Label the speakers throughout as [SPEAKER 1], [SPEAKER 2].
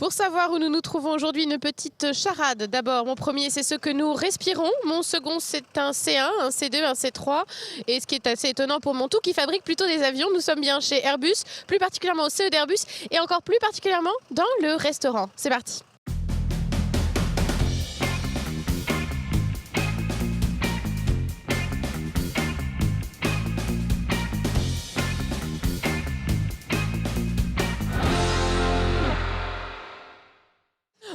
[SPEAKER 1] Pour savoir où nous nous trouvons aujourd'hui, une petite charade. D'abord, mon premier, c'est ce que nous respirons. Mon second, c'est un C1, un C2, un C3. Et ce qui est assez étonnant pour mon tout, qui fabrique plutôt des avions. Nous sommes bien chez Airbus, plus particulièrement au CE d'Airbus et encore plus particulièrement dans le restaurant. C'est parti.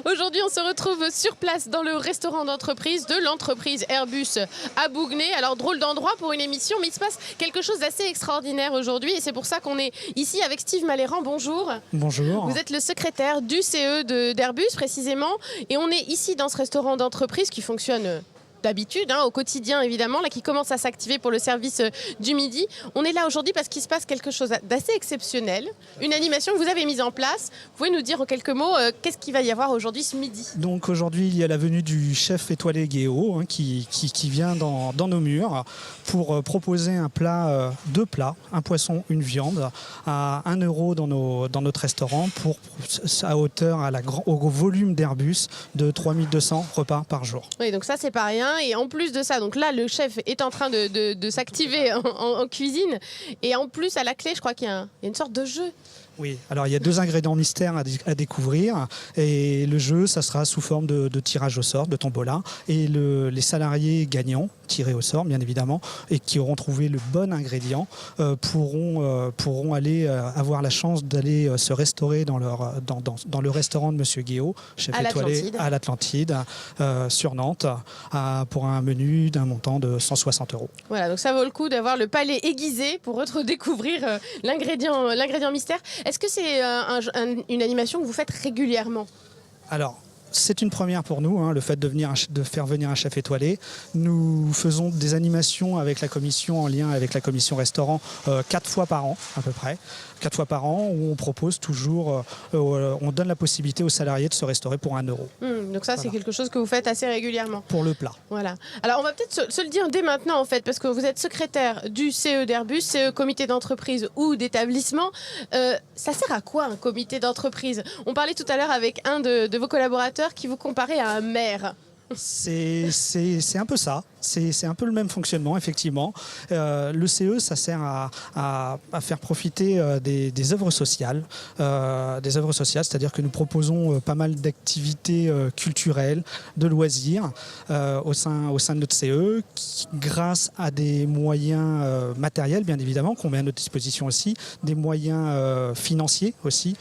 [SPEAKER 1] Aujourd'hui, on se retrouve sur place dans le restaurant d'entreprise de l'entreprise Airbus à Bouguenais. Alors, drôle d'endroit pour une émission, mais il se passe quelque chose d'assez extraordinaire aujourd'hui. Et c'est pour ça qu'on est ici avec Steve Maléran. Bonjour.
[SPEAKER 2] Bonjour.
[SPEAKER 1] Vous êtes le secrétaire du CE d'Airbus, précisément. Et on est ici dans ce restaurant d'entreprise qui fonctionne d'habitude, au quotidien évidemment, là qui commence à s'activer pour le service du midi. On est là aujourd'hui parce qu'il se passe quelque chose d'assez exceptionnel, une animation que vous avez mise en place. Vous pouvez nous dire en quelques mots qu'est-ce qu'il va y avoir aujourd'hui ce midi?
[SPEAKER 2] Donc aujourd'hui, il y a la venue du chef étoilé Guéot qui vient dans nos murs pour proposer un plat, deux plats, un poisson, une viande, à 1 € dans notre restaurant à hauteur au volume d'Airbus de 3200 repas par jour.
[SPEAKER 1] Oui, donc ça c'est pas rien. Et en plus de ça, donc là le chef est en train de s'activer en cuisine. Et en plus à la clé, je crois qu'il y a une sorte de jeu.
[SPEAKER 2] Oui, alors il y a 2 ingrédients mystères à découvrir et le jeu, ça sera sous forme de tirage au sort, de tombola, et les salariés gagnants, tirés au sort bien évidemment, et qui auront trouvé le bon ingrédient, pourront aller avoir la chance d'aller se restaurer dans le restaurant de Monsieur Guéot, chef étoilé à l'Atlantide, sur Nantes, pour un menu d'un montant de 160 €.
[SPEAKER 1] Voilà, donc ça vaut le coup d'avoir le palais aiguisé pour redécouvrir l'ingrédient mystère. Est-ce que c'est une animation que vous faites régulièrement?
[SPEAKER 2] Alors, c'est une première pour nous, le fait de faire venir un chef étoilé. Nous faisons des animations avec la commission, en lien avec la commission restaurant, 4 fois par an à peu près. 4 fois par an, où on propose toujours, on donne la possibilité aux salariés de se restaurer pour 1 €.
[SPEAKER 1] Donc ça, c'est quelque chose que vous faites assez régulièrement.
[SPEAKER 2] Pour le plat.
[SPEAKER 1] Voilà. Alors on va peut-être se le dire dès maintenant en fait, parce que vous êtes secrétaire du CE d'Airbus, CE comité d'entreprise ou d'établissement. Ça sert à quoi un comité d'entreprise? On parlait tout à l'heure avec un de vos collaborateurs qui vous comparait à un maire.
[SPEAKER 2] C'est un peu ça. C'est un peu le même fonctionnement, effectivement. Le CE, ça sert à faire profiter des œuvres sociales. C'est-à-dire que nous proposons pas mal d'activités culturelles, de loisirs au sein de notre CE, grâce à des moyens matériels, bien évidemment, qu'on met à notre disposition aussi, des moyens financiers aussi.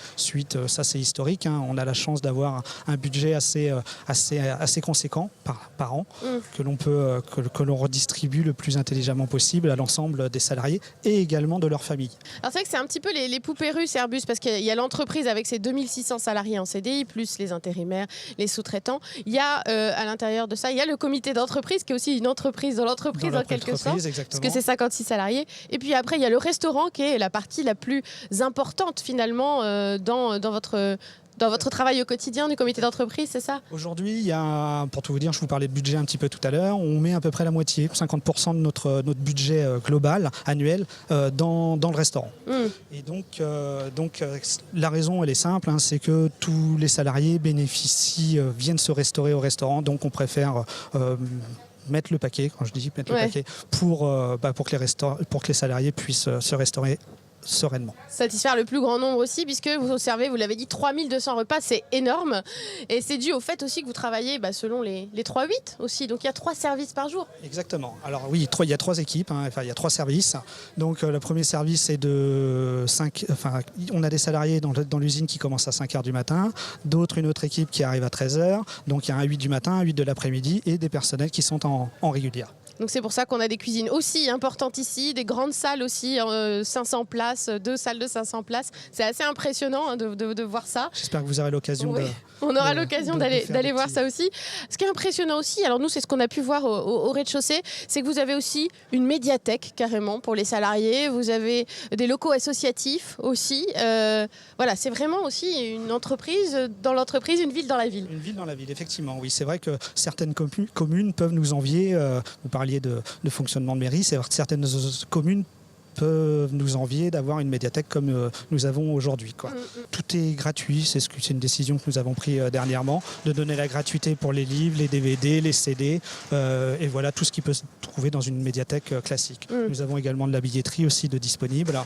[SPEAKER 2] Ça c'est historique, on a la chance d'avoir un budget assez conséquent par an, que l'on redistribue le plus intelligemment possible à l'ensemble des salariés et également de leur famille.
[SPEAKER 1] Alors c'est vrai que c'est un petit peu les poupées russes Airbus, parce qu'il y a l'entreprise avec ses 2600 salariés en CDI, plus les intérimaires, les sous-traitants. Il y a à l'intérieur de ça, il y a le comité d'entreprise qui est aussi une entreprise dans l'entreprise en quelque sorte,
[SPEAKER 2] exactement.
[SPEAKER 1] parce que c'est 56 salariés. Et puis après, il y a le restaurant qui est la partie la plus importante finalement dans votre travail au quotidien du comité d'entreprise, c'est ça?
[SPEAKER 2] Aujourd'hui, il y a, pour tout vous dire, je vous parlais de budget un petit peu tout à l'heure, on met à peu près la moitié, 50% de notre budget global, annuel, dans le restaurant. Et donc la raison, elle est simple, c'est que tous les salariés viennent se restaurer au restaurant, donc on préfère mettre le paquet, quand je dis mettre le paquet, pour que les salariés puissent se restaurer sereinement.
[SPEAKER 1] Satisfaire le plus grand nombre aussi, puisque vous servez, vous l'avez dit, 3200 repas, c'est énorme. Et c'est dû au fait aussi que vous travaillez selon les 3-8 aussi. Donc il y a 3 services par jour.
[SPEAKER 2] Exactement. Alors oui, il y a 3 équipes, il y a 3 services. Donc le premier service est de 5... on a des salariés dans l'usine qui commencent à 5h du matin, d'autres, une autre équipe qui arrive à 13h. Donc il y a un 8 du matin, un 8 de l'après-midi et des personnels qui sont en régulière.
[SPEAKER 1] Donc c'est pour ça qu'on a des cuisines aussi importantes ici, des grandes salles aussi, 500 places, 2 salles de 500 places. C'est assez impressionnant de voir ça.
[SPEAKER 2] J'espère que vous aurez l'occasion
[SPEAKER 1] on aura l'occasion d'aller voir ça aussi. Ce qui est impressionnant aussi, alors nous c'est ce qu'on a pu voir au rez-de-chaussée, c'est que vous avez aussi une médiathèque carrément pour les salariés, vous avez des locaux associatifs aussi. Voilà, c'est vraiment aussi une entreprise dans l'entreprise, une ville dans la ville.
[SPEAKER 2] Une ville dans la ville, effectivement, oui. C'est vrai que certaines communes peuvent nous envier, vous parliez de fonctionnement de mairie, c'est vrai que certaines communes peuvent nous envier d'avoir une médiathèque comme nous avons aujourd'hui, quoi. Tout est gratuit, c'est une décision que nous avons prise dernièrement, de donner la gratuité pour les livres, les DVD, les CD, et voilà tout ce qui peut se trouver dans une médiathèque classique. Nous avons également de la billetterie aussi de disponible.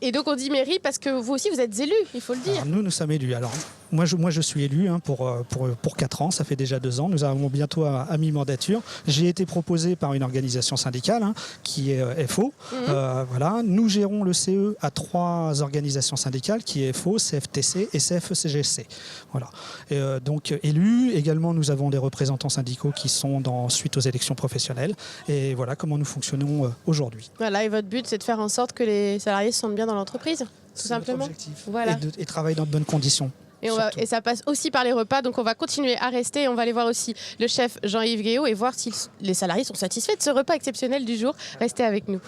[SPEAKER 1] Et donc on dit mairie parce que vous aussi vous êtes élus, il faut le dire.
[SPEAKER 2] Alors nous sommes élus. Alors moi je suis élu pour 4 ans, ça fait déjà 2 ans. Nous avons bientôt à mi-mandature. J'ai été proposé par une organisation syndicale qui est FO. Voilà. Nous gérons le CE à 3 organisations syndicales qui est FO, CFTC et CFE-CGC. Voilà. Et, donc élus. Également nous avons des représentants syndicaux qui sont suite aux élections professionnelles. Et voilà comment nous fonctionnons aujourd'hui.
[SPEAKER 1] Voilà, et votre but c'est de faire en sorte que les salariés se sentent bien dans l'entreprise, tout simplement.
[SPEAKER 2] Objectif.
[SPEAKER 1] Voilà.
[SPEAKER 2] Et travailler dans de bonnes conditions.
[SPEAKER 1] Et ça passe aussi par les repas, donc on va continuer à rester et on va aller voir aussi le chef Jean-Yves Guéot et voir si les salariés sont satisfaits de ce repas exceptionnel du jour. Restez avec nous.